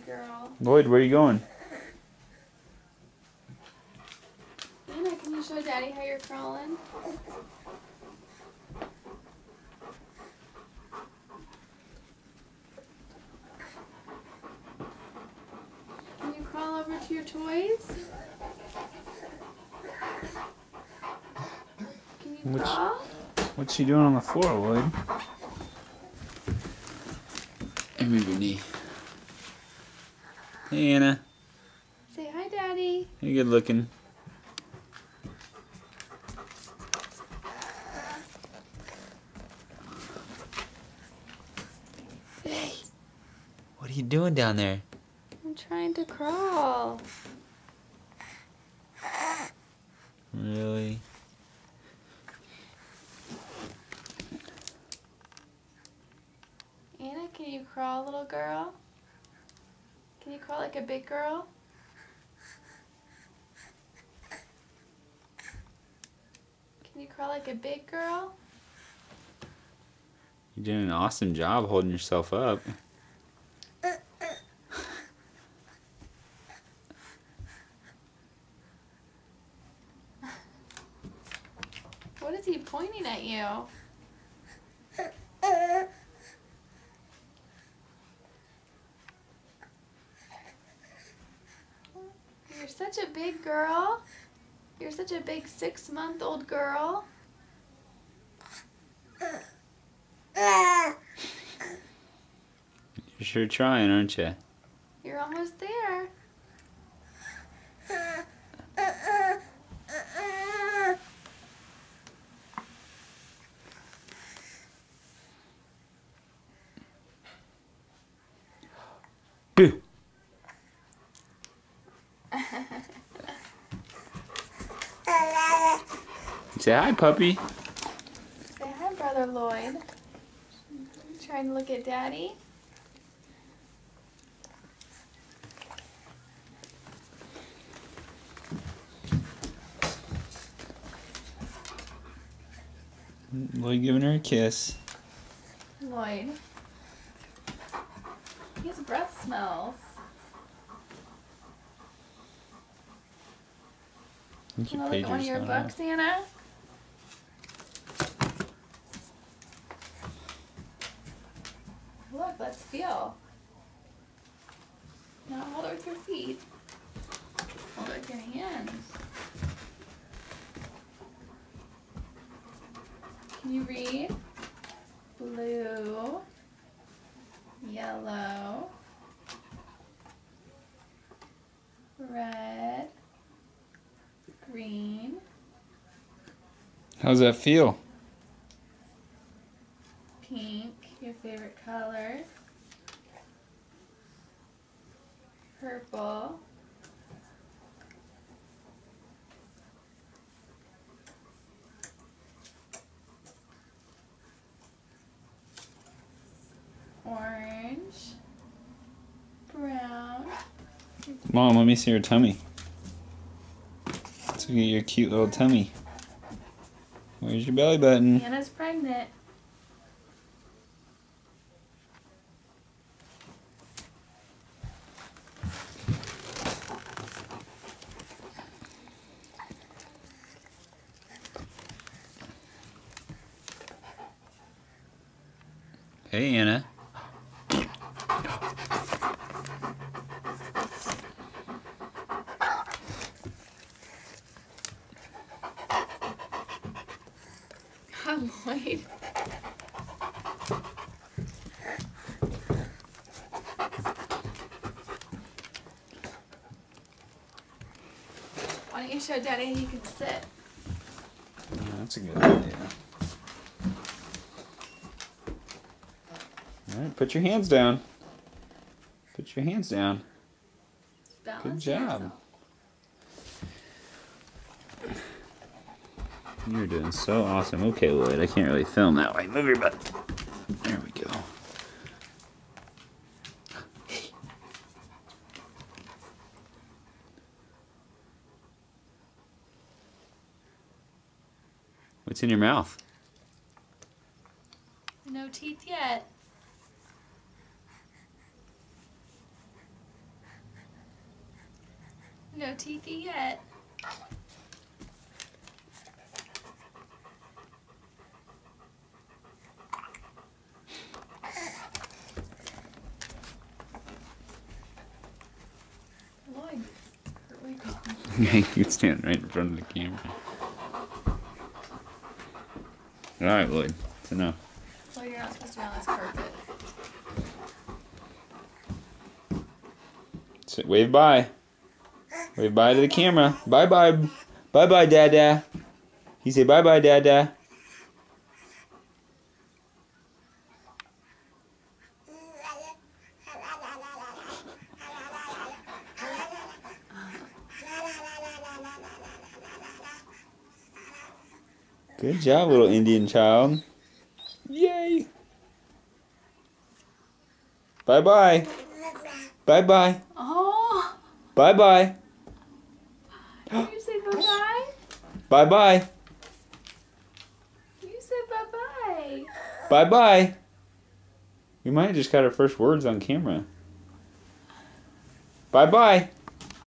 girl. Lloyd, where are you going? Anna, can you show Daddy how you're crawling? Can you crawl over to your toys? Can you crawl? What's she doing on the floor, Lloyd? Hey, move your knee. Hey, Anna. Say hi, Daddy. You're good looking. Hey, what are you doing down there? I'm trying to crawl. Really? Anna, can you crawl, little girl? Can you crawl like a big girl? Can you crawl like a big girl? You're doing an awesome job holding yourself up. What is he pointing at you? You're such a big girl. You're such a big 6-month-old girl. You're sure trying, aren't you? You're almost there. Boo! Say hi, puppy. Say hi, Brother Lloyd. Trying to look at Daddy. Lloyd giving her a kiss. Lloyd. His breath smells. I think You your want to look at one of pager's your going books, Anna? Look, let's feel. Now hold it with your feet. Hold it with your hands. Can you read? Blue, yellow, red, green. How's that feel? Pink, your favorite color. Purple. Orange. Brown. Mom, let me see your tummy. Let's look at your cute little tummy. Where's your belly button? Anna's pregnant. Hey, Anna. Come, Lloyd. Why don't you show Daddy how you can sit? That's a good idea. Alright, put your hands down. Put your hands down. Good Balance job. yourself. You're doing so awesome. Okay, Lloyd, I can't really film that way. Move your butt. There we go. What's in your mouth? No teeth yet. No teethy yet. Lloyd, here we go. Yeah, you stand right in front of the camera. Alright, Lloyd. That's enough. Lloyd, you're not supposed to be on this carpet. Wave bye. Wave bye to the camera. Bye bye. Bye bye, Dada. You say bye bye, Dada. Good job, little Indian child. Yay. Bye bye. Bye bye. Oh! Bye bye. You say bye-bye? Bye bye. You said bye-bye. Bye bye. We might have just got our first words on camera. Bye bye.